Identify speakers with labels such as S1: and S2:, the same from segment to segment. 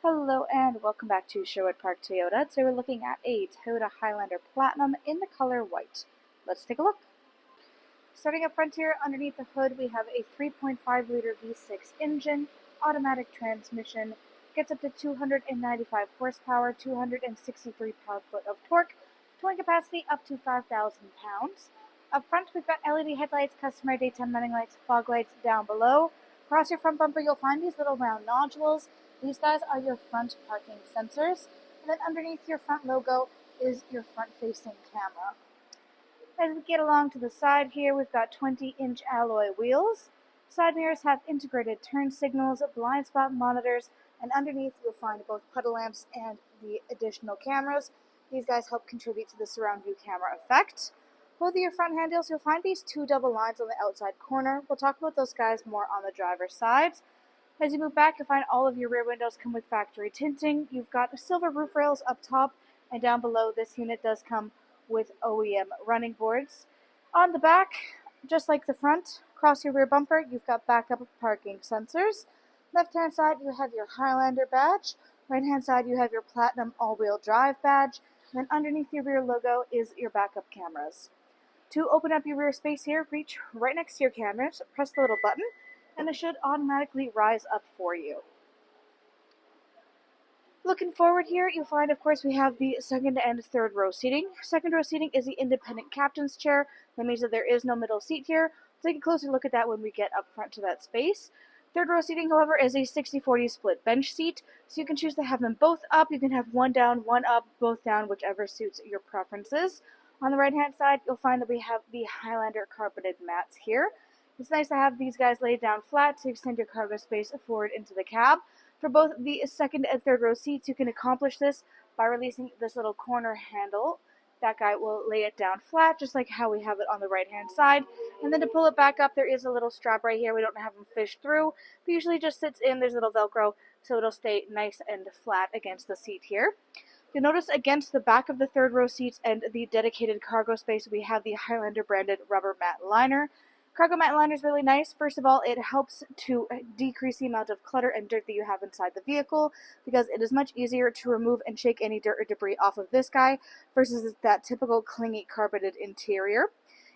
S1: Hello and welcome back to Sherwood Park Toyota. Today we're looking at a Toyota Highlander Platinum in the color white. Let's take a look. Starting up front here, underneath the hood we have a 3.5-liter V6 engine, automatic transmission, gets up to 295 horsepower, 263 pound-foot of torque, towing capacity up to 5,000 pounds. Up front we've got LED headlights, customary daytime running lights, fog lights down below. Across your front bumper you'll find these little round nodules. These guys are your front parking sensors, and then underneath your front logo is your front-facing camera. As we get along to the side here, we've got 20-inch alloy wheels. Side mirrors have integrated turn signals, blind spot monitors, and underneath you'll find both puddle lamps and the additional cameras. These guys help contribute to the surround view camera effect. Both of your front handles, you'll find these two double lines on the outside corner. We'll talk about those guys more on the driver's side. As you move back, you'll find all of your rear windows come with factory tinting. You've got silver roof rails up top, and down below this unit does come with OEM running boards. On the back, just like the front, across your rear bumper, you've got backup parking sensors. Left-hand side, you have your Highlander badge. Right-hand side, you have your Platinum all-wheel drive badge. And then underneath your rear logo is your backup cameras. To open up your rear space here, reach right next to your cameras, press the little button, and it should automatically rise up for you. Looking forward here, you'll find, of course, we have the second and third row seating. Second row seating is the independent captain's chair. That means that there is no middle seat here. We'll take a closer look at that when we get up front to that space. Third row seating, however, is a 60-40 split bench seat, so you can choose to have them both up. You can have one down, one up, both down, whichever suits your preferences. On the right-hand side, you'll find that we have the Highlander carpeted mats here. It's nice to have these guys laid down flat to extend your cargo space forward into the cab. For both the second and third row seats, you can accomplish this by releasing this little corner handle. That guy will lay it down flat, just like how we have it on the right-hand side. And then to pull it back up, there is a little strap right here. We don't have them fished through, but usually just sits in. There's a little Velcro, so it'll stay nice and flat against the seat here. You'll notice against the back of the third row seats and the dedicated cargo space, we have the Highlander branded rubber mat liner. Cargo mat liner is really nice. First of all, it helps to decrease the amount of clutter and dirt that you have inside the vehicle because it is much easier to remove and shake any dirt or debris off of this guy versus that typical clingy carpeted interior.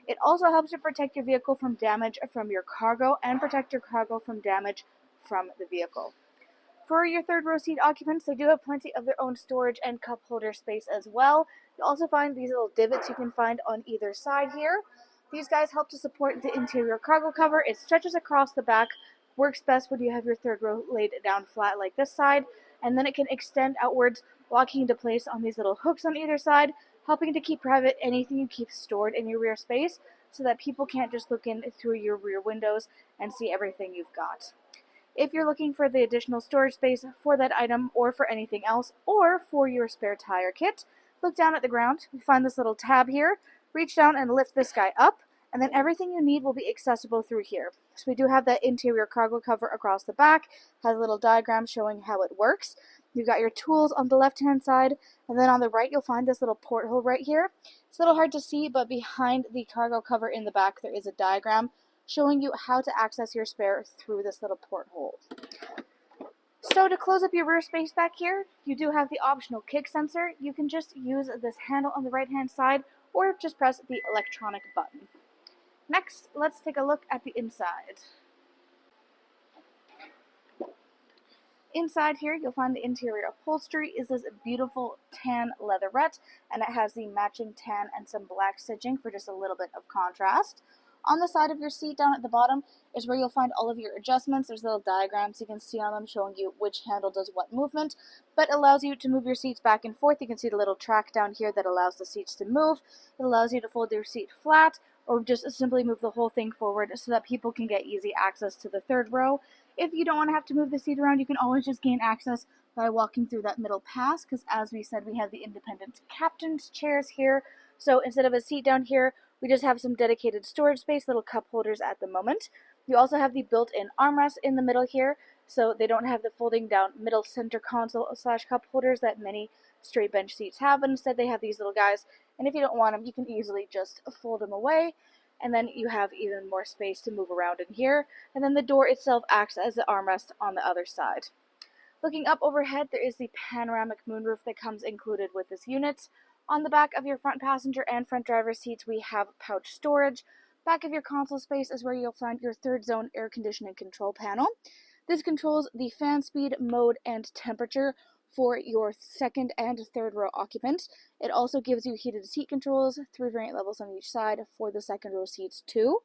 S1: It also helps to protect your vehicle from damage from your cargo and protect your cargo from damage from the vehicle. For your third row seat occupants, they do have plenty of their own storage and cup holder space as well. You'll also find these little divots you can find on either side here. These guys help to support the interior cargo cover. It stretches across the back, works best when you have your third row laid down flat like this side, and then it can extend outwards, locking into place on these little hooks on either side, helping to keep private anything you keep stored in your rear space so that people can't just look in through your rear windows and see everything you've got. If you're looking for the additional storage space for that item or for anything else or for your spare tire kit, look down at the ground. You find this little tab here. Reach down and lift this guy up, and then everything you need will be accessible through here. So we do have that interior cargo cover across the back, has a little diagram showing how it works. You've got your tools on the left-hand side, and then on the right you'll find this little porthole right here. It's a little hard to see, but behind the cargo cover in the back there is a diagram showing you how to access your spare through this little porthole. So to close up your rear space back here, you do have the optional kick sensor. You can just use this handle on the right-hand side or just press the electronic button. Next, let's take a look at the inside. Inside here, you'll find the interior upholstery is this beautiful tan leatherette, and it has the matching tan and some black stitching for just a little bit of contrast. On the side of your seat down at the bottom is where you'll find all of your adjustments. There's little diagrams you can see on them showing you which handle does what movement, but allows you to move your seats back and forth. You can see the little track down here that allows the seats to move. It allows you to fold your seat flat or just simply move the whole thing forward so that people can get easy access to the third row. If you don't want to have to move the seat around, you can always just gain access by walking through that middle pass because, as we said, we have the independent captain's chairs here. So instead of a seat down here, we just have some dedicated storage space, little cup holders at the moment. You also have the built-in armrest in the middle here, so they don't have the folding down middle center console / cup holders that many straight bench seats have, but instead they have these little guys, and if you don't want them, you can easily just fold them away, and then you have even more space to move around in here, and then the door itself acts as the armrest on the other side. Looking up overhead, there is the panoramic moonroof that comes included with this unit. On the back of your front passenger and front driver seats, we have pouch storage. Back of your console space is where you'll find your third zone air conditioning control panel. This controls the fan speed, mode, and temperature for your second and third row occupants. It also gives you heated seat controls, 3 variant levels on each side for the second row seats too.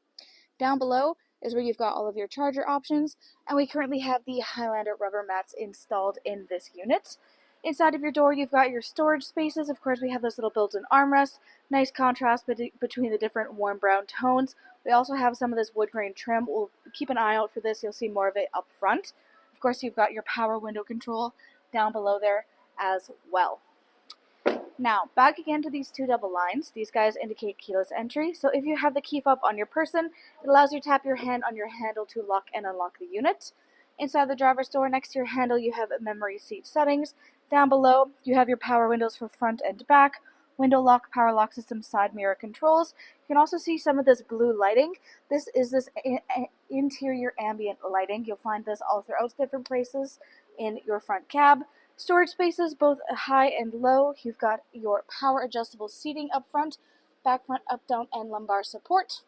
S1: Down below is where you've got all of your charger options, and we currently have the Highlander rubber mats installed in this unit. Inside of your door, you've got your storage spaces. Of course, we have this little built-in armrest, nice contrast between the different warm brown tones. We also have some of this wood grain trim. We'll keep an eye out for this. You'll see more of it up front. Of course, you've got your power window control down below there as well. Now, back again to these 2 double lines. These guys indicate keyless entry, so if you have the key fob on your person, it allows you to tap your hand on your handle to lock and unlock the unit. Inside the driver's door, next to your handle, you have memory seat settings. Down below, you have your power windows for front and back, window lock, power lock system, side mirror controls. You can also see some of this blue lighting. This is this interior ambient lighting. You'll find this all throughout different places in your front cab. Storage spaces, both high and low. You've got your power adjustable seating up front, back, front, up, down, and lumbar support.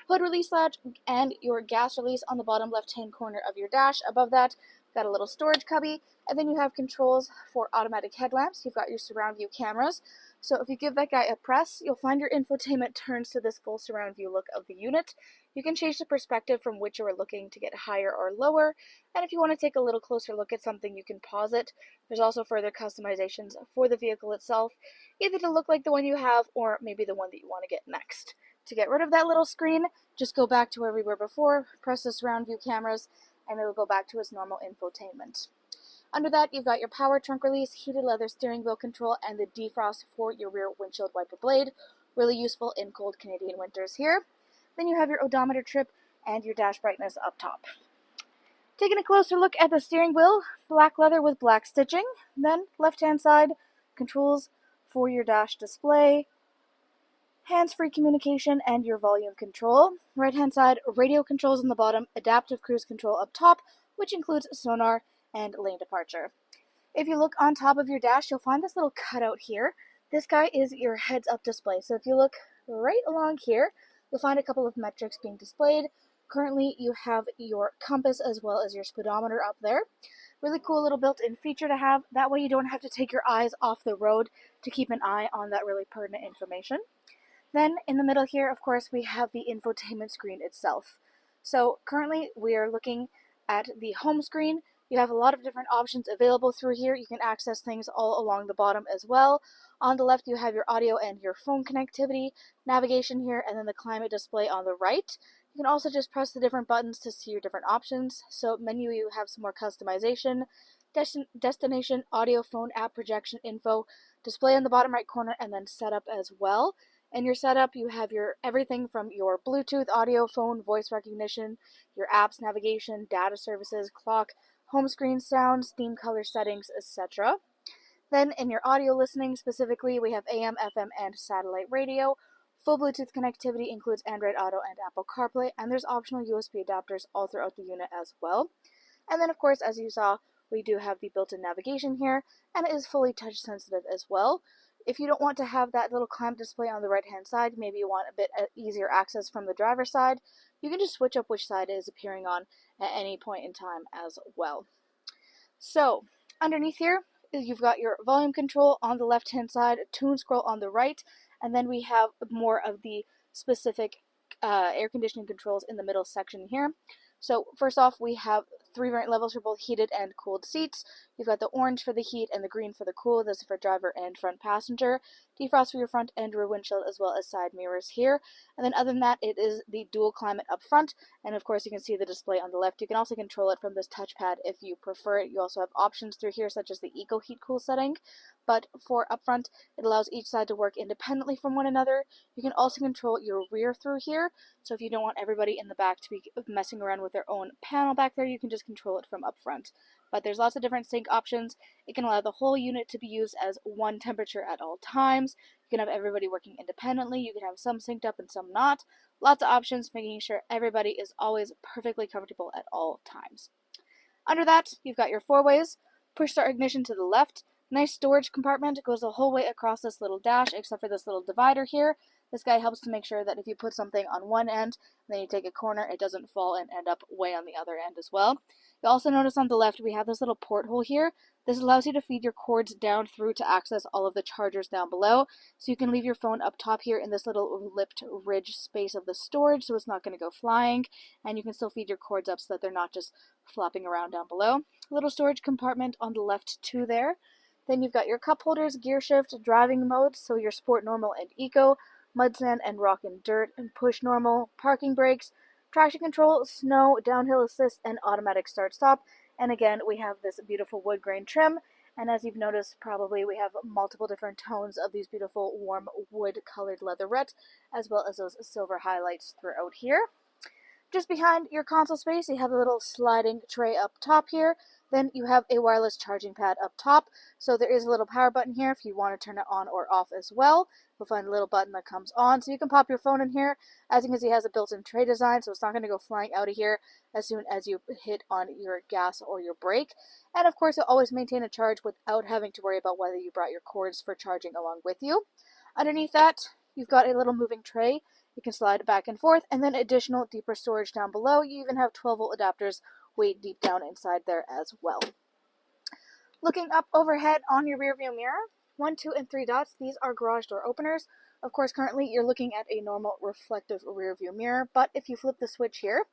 S1: Hood release latch and your gas release on the bottom left-hand corner of your dash. Above that, got a little storage cubby, and then you have controls for automatic headlamps. You've got your surround view cameras. So if you give that guy a press, you'll find your infotainment turns to this full surround view look of the unit. You can change the perspective from which you are looking to get higher or lower, and if you want to take a little closer look at something, you can pause it. There's also further customizations for the vehicle itself, either to look like the one you have, or maybe the one that you want to get next. To get rid of that little screen, just go back to where we were before, press the surround view cameras, and it will go back to its normal infotainment. Under that, you've got your power trunk release, heated leather steering wheel control, and the defrost for your rear windshield wiper blade. Really useful in cold Canadian winters here. Then you have your odometer trip and your dash brightness up top. Taking a closer look at the steering wheel, black leather with black stitching. Then, left-hand side, controls for your dash display, hands-free communication, and your volume control. Right-hand side, radio controls on the bottom, adaptive cruise control up top, which includes sonar and lane departure. If you look on top of your dash, you'll find this little cutout here. This guy is your heads-up display. So if you look right along here, you'll find a couple of metrics being displayed. Currently, you have your compass as well as your speedometer up there. Really cool little built-in feature to have. That way you don't have to take your eyes off the road to keep an eye on that really pertinent information. Then in the middle here, of course, we have the infotainment screen itself. So currently we are looking at the home screen. You have a lot of different options available through here. You can access things all along the bottom as well. On the left, you have your audio and your phone connectivity, navigation here, and then the climate display on the right. You can also just press the different buttons to see your different options. So menu, you have some more customization, destination, audio, phone, app, projection, info, display on the bottom right corner, and then setup as well. In your setup, you have your everything from your Bluetooth, audio, phone, voice recognition, your apps, navigation, data services, clock, home screen sounds, theme color settings, etc. Then in your audio listening specifically, we have AM, FM, and satellite radio. Full Bluetooth connectivity includes Android Auto and Apple CarPlay, and there's optional USB adapters all throughout the unit as well. And then of course, as you saw, we do have the built-in navigation here, and it is fully touch sensitive as well. If you don't want to have that little climate display on the right-hand side, maybe you want a bit easier access from the driver's side, you can just switch up which side it is appearing on at any point in time as well. So, underneath here, you've got your volume control on the left-hand side, tune scroll on the right, and then we have more of the specific air conditioning controls in the middle section here. So first off, we have 3 variant levels for both heated and cooled seats. You've got the orange for the heat and the green for the cool. This is for driver and front passenger. Defrost for your front and rear windshield as well as side mirrors here. And then other than that, it is the dual climate up front. And of course, you can see the display on the left. You can also control it from this touchpad if you prefer it. You also have options through here such as the Eco Heat Cool setting. But for up front, it allows each side to work independently from one another. You can also control your rear through here. So if you don't want everybody in the back to be messing around with their own panel back there, you can just control it from up front. But there's lots of different sync options. It can allow the whole unit to be used as one temperature at all times. You can have everybody working independently. You can have some synced up and some not. Lots of options, making sure everybody is always perfectly comfortable at all times. Under that, you've got your four-ways, push start ignition to the left, nice storage compartment, it goes the whole way across this little dash except for this little divider here. This guy helps to make sure that if you put something on one end, and then you take a corner, it doesn't fall and end up way on the other end as well. You'll also notice on the left we have this little porthole here. This allows you to feed your cords down through to access all of the chargers down below. So you can leave your phone up top here in this little lipped ridge space of the storage so it's not going to go flying. And you can still feed your cords up so that they're not just flopping around down below. A little storage compartment on the left too there. Then you've got your cup holders, gear shift, driving modes, so your sport, normal, and eco, mud, sand, and rock and dirt, and push normal, parking brakes, traction control, snow, downhill assist, and automatic start stop. And again, we have this beautiful wood grain trim, and as you've noticed probably, we have multiple different tones of these beautiful warm wood colored leatherette, as well as those silver highlights throughout here. Just behind your console space, you have a little sliding tray up top here. Then you have a wireless charging pad up top. So there is a little power button here if you want to turn it on or off as well. You'll find a little button that comes on. So you can pop your phone in here. As you can see, it has a built-in tray design, so it's not going to go flying out of here as soon as you hit on your gas or your brake. And of course, you'll always maintain a charge without having to worry about whether you brought your cords for charging along with you. Underneath that, you've got a little moving tray. You can slide it back and forth, and then additional deeper storage down below. You even have 12-volt adapters way deep down inside there as well. Looking up overhead on your rear view mirror, 1, 2, and 3 dots, these are garage door openers. Of course, currently you're looking at a normal reflective rear view mirror, but if you flip the switch here,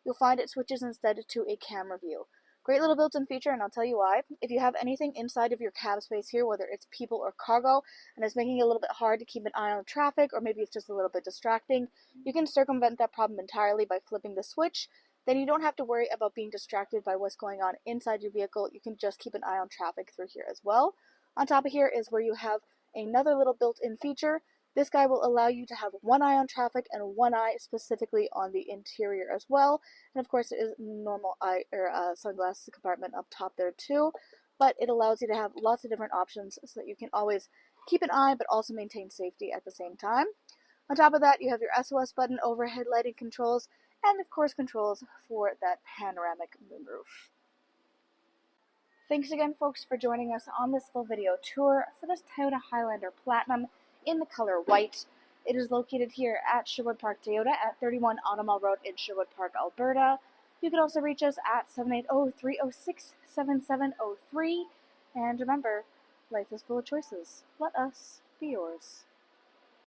S1: you'll find it switches instead to a camera view. Great little built-in feature, and I'll tell you why. If you have anything inside of your cab space here, whether it's people or cargo, and it's making it a little bit hard to keep an eye on traffic, or maybe it's just a little bit distracting, you can circumvent that problem entirely by flipping the switch. Then you don't have to worry about being distracted by what's going on inside your vehicle. You can just keep an eye on traffic through here as well. On top of here is where you have another little built-in feature. This guy will allow you to have one eye on traffic and one eye specifically on the interior as well. And of course, it is normal eye or sunglasses compartment up top there too. But it allows you to have lots of different options so that you can always keep an eye but also maintain safety at the same time. On top of that, you have your SOS button, overhead lighting controls, and of course controls for that panoramic moonroof. Thanks again, folks, for joining us on this full video tour for this Toyota Highlander Platinum in the color white. It is located here at Sherwood Park Toyota at 31 Automall Road in Sherwood Park, Alberta. You can also reach us at 780-306-7703. And remember, life is full of choices. Let us be yours.